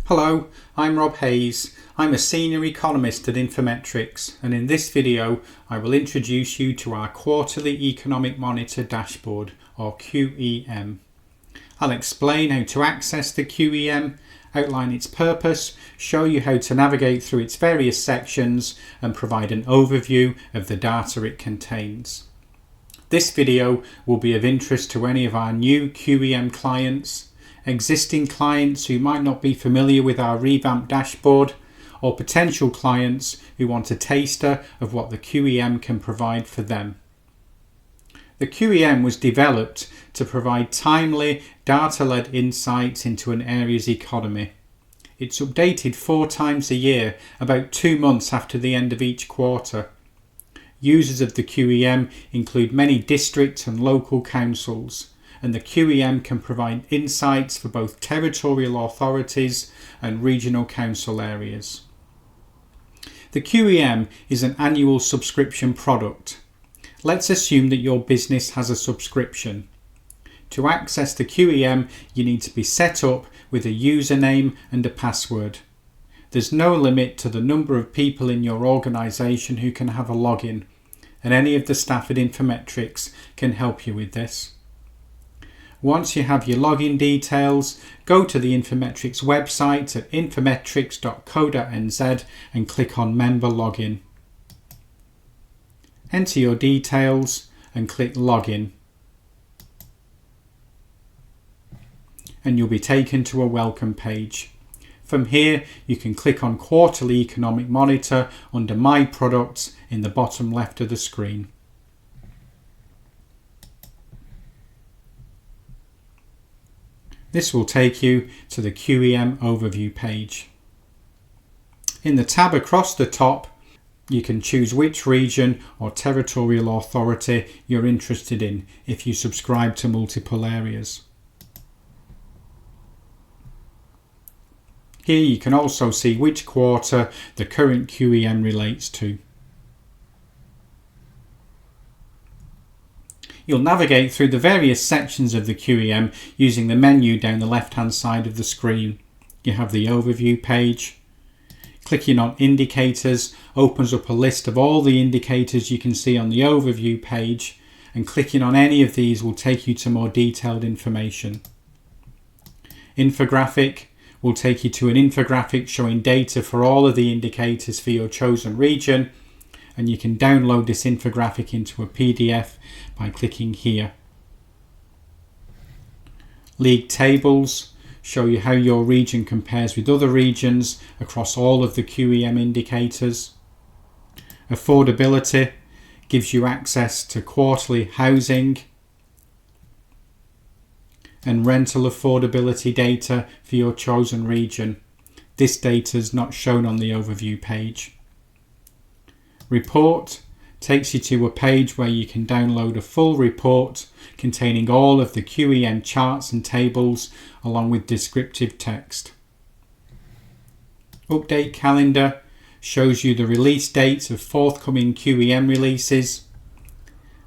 Hello, I'm Rob Hayes. I'm a senior economist at Infometrics, and in this video I will introduce you to our Quarterly Economic Monitor Dashboard, or QEM. I'll explain how to access the QEM, outline its purpose, show you how to navigate through its various sections, and provide an overview of the data it contains. This video will be of interest to any of our new QEM clients, existing clients who might not be familiar with our revamped dashboard, or potential clients who want a taster of what the QEM can provide for them. The QEM was developed to provide timely, data-led insights into an area's economy. It's updated 4 times a year, about 2 months after the end of each quarter. Users of the QEM include many district and local councils, and the QEM can provide insights for both territorial authorities and regional council areas. The QEM is an annual subscription product. Let's assume that your business has a subscription. To access the QEM, you need to be set up with a username and a password. There's no limit to the number of people in your organisation who can have a login, and any of the staff at Infometrics can help you with this. Once you have your login details, go to the Infometrics website at infometrics.co.nz and click on Member Login. Enter your details and click Login. And you'll be taken to a welcome page. From here, you can click on Quarterly Economic Monitor under My Products in the bottom left of the screen. This will take you to the QEM overview page. In the tab across the top, you can choose which region or territorial authority you're interested in if you subscribe to multiple areas. Here you can also see which quarter the current QEM relates to. You'll navigate through the various sections of the QEM using the menu down the left-hand side of the screen. You have the overview page. Clicking on indicators opens up a list of all the indicators you can see on the overview page, and clicking on any of these will take you to more detailed information. Infographic will take you to an infographic showing data for all of the indicators for your chosen region, and you can download this infographic into a PDF by clicking here. League tables show you how your region compares with other regions across all of the QEM indicators. Affordability gives you access to quarterly housing and rental affordability data for your chosen region. This data is not shown on the overview page. Report takes you to a page where you can download a full report containing all of the QEM charts and tables along with descriptive text. Update calendar shows you the release dates of forthcoming QEM releases.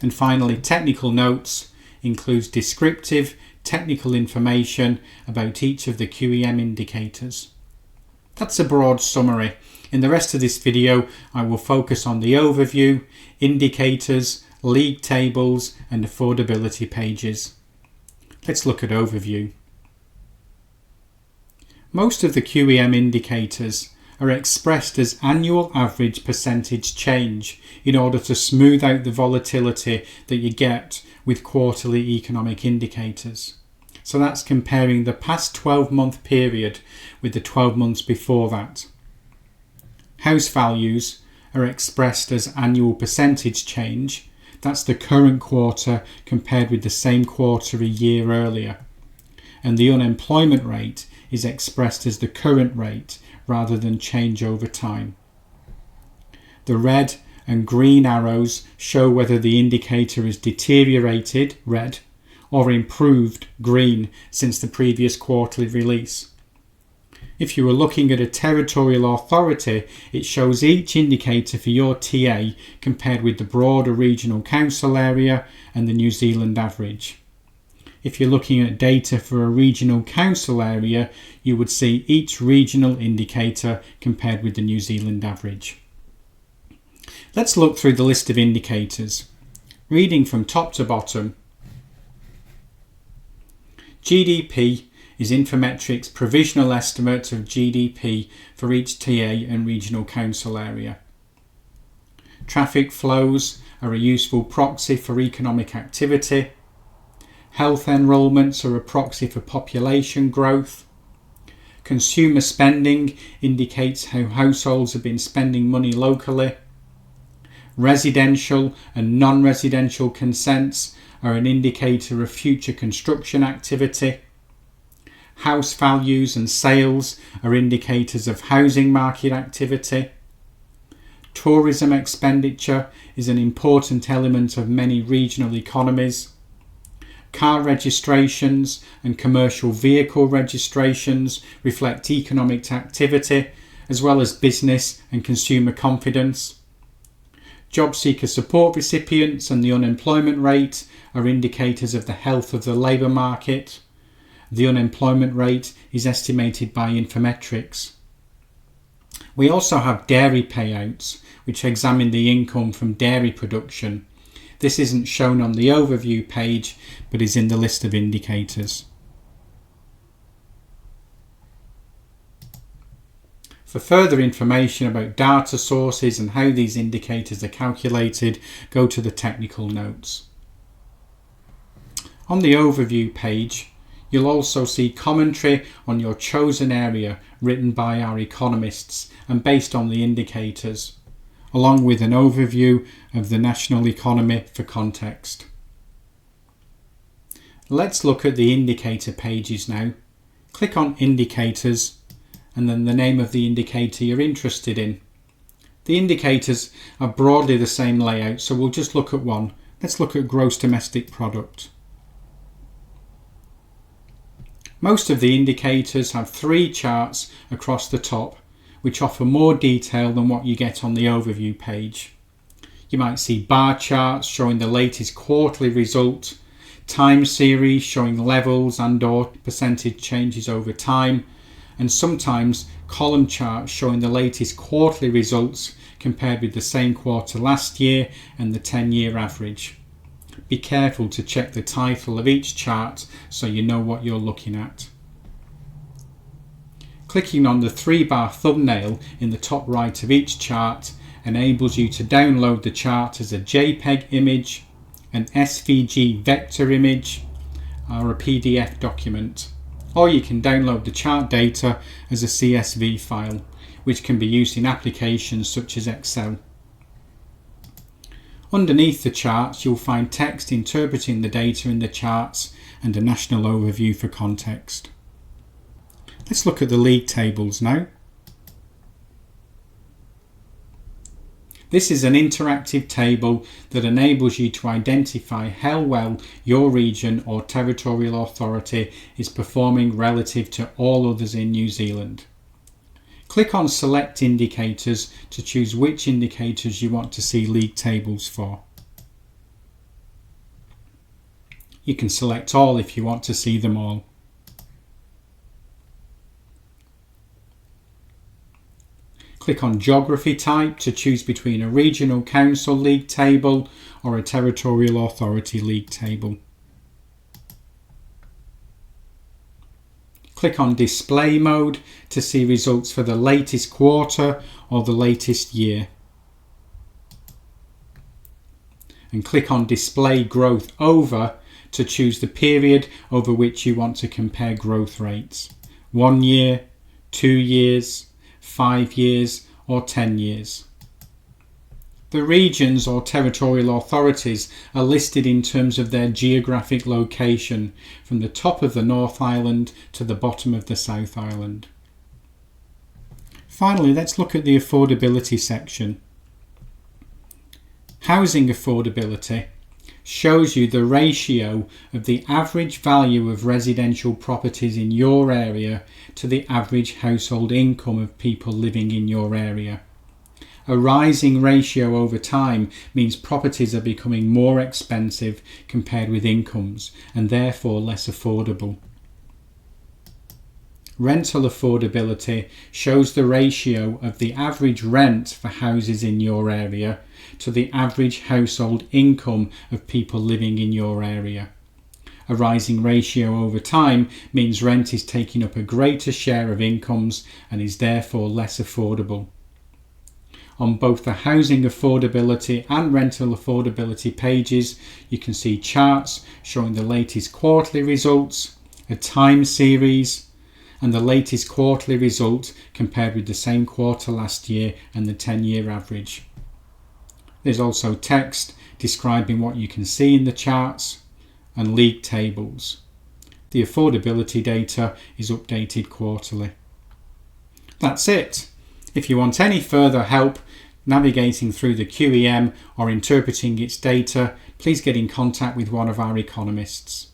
And finally, technical notes includes descriptive technical information about each of the QEM indicators. That's a broad summary. In the rest of this video, I will focus on the overview, indicators, league tables, and affordability pages. Let's look at overview. Most of the QEM indicators are expressed as annual average percentage change in order to smooth out the volatility that you get with quarterly economic indicators. So that's comparing the past 12-month period with the 12 months before that. House values are expressed as annual percentage change. That's the current quarter compared with the same quarter a year earlier. And the unemployment rate is expressed as the current rate rather than change over time. The red and green arrows show whether the indicator has deteriorated, red, or improved, green, since the previous quarterly release. If you were looking at a territorial authority, it shows each indicator for your TA compared with the broader regional council area and the New Zealand average. If you're looking at data for a regional council area, you would see each regional indicator compared with the New Zealand average. Let's look through the list of indicators. Reading from top to bottom, GDP is Infometrics' provisional estimate of GDP for each TA and regional council area. Traffic flows are a useful proxy for economic activity. Health enrolments are a proxy for population growth. Consumer spending indicates how households have been spending money locally. Residential and non-residential consents are an indicator of future construction activity. House values and sales are indicators of housing market activity. Tourism expenditure is an important element of many regional economies. Car registrations and commercial vehicle registrations reflect economic activity as well as business and consumer confidence. Job seeker support recipients and the unemployment rate are indicators of the health of the labour market. The unemployment rate is estimated by Infometrics. We also have dairy payouts, which examine the income from dairy production. This isn't shown on the overview page, but is in the list of indicators. For further information about data sources and how these indicators are calculated, go to the technical notes. On the overview page, you'll also see commentary on your chosen area written by our economists and based on the indicators, along with an overview of the national economy for context. Let's look at the indicator pages now. Click on Indicators and then the name of the indicator you're interested in. The indicators are broadly the same layout, so we'll just look at one. Let's look at Gross Domestic Product. Most of the indicators have 3 charts across the top, which offer more detail than what you get on the overview page. You might see bar charts showing the latest quarterly result, time series showing levels and/or percentage changes over time, and sometimes column charts showing the latest quarterly results compared with the same quarter last year and the 10-year average. Be careful to check the title of each chart so you know what you're looking at. Clicking on the 3-bar thumbnail in the top right of each chart enables you to download the chart as a JPEG image, an SVG vector image, or a PDF document. Or you can download the chart data as a CSV file, which can be used in applications such as Excel. Underneath the charts, you'll find text interpreting the data in the charts and a national overview for context. Let's look at the league tables now. This is an interactive table that enables you to identify how well your region or territorial authority is performing relative to all others in New Zealand. Click on Select Indicators to choose which indicators you want to see league tables for. You can select all if you want to see them all. Click on Geography Type to choose between a Regional Council League table or a Territorial Authority League table. Click on Display Mode to see results for the latest quarter or the latest year. And click on Display Growth Over to choose the period over which you want to compare growth rates. 1 year, 2 years, 5 years or 10 years. The regions or territorial authorities are listed in terms of their geographic location, from the top of the North Island to the bottom of the South Island. Finally, let's look at the affordability section. Housing affordability shows you the ratio of the average value of residential properties in your area to the average household income of people living in your area. A rising ratio over time means properties are becoming more expensive compared with incomes and therefore less affordable. Rental affordability shows the ratio of the average rent for houses in your area to the average household income of people living in your area. A rising ratio over time means rent is taking up a greater share of incomes and is therefore less affordable. On both the housing affordability and rental affordability pages, you can see charts showing the latest quarterly results, a time series, and the latest quarterly result compared with the same quarter last year and the 10-year average. There's also text describing what you can see in the charts and league tables. The affordability data is updated quarterly. That's it. If you want any further help navigating through the QEM or interpreting its data, please get in contact with one of our economists.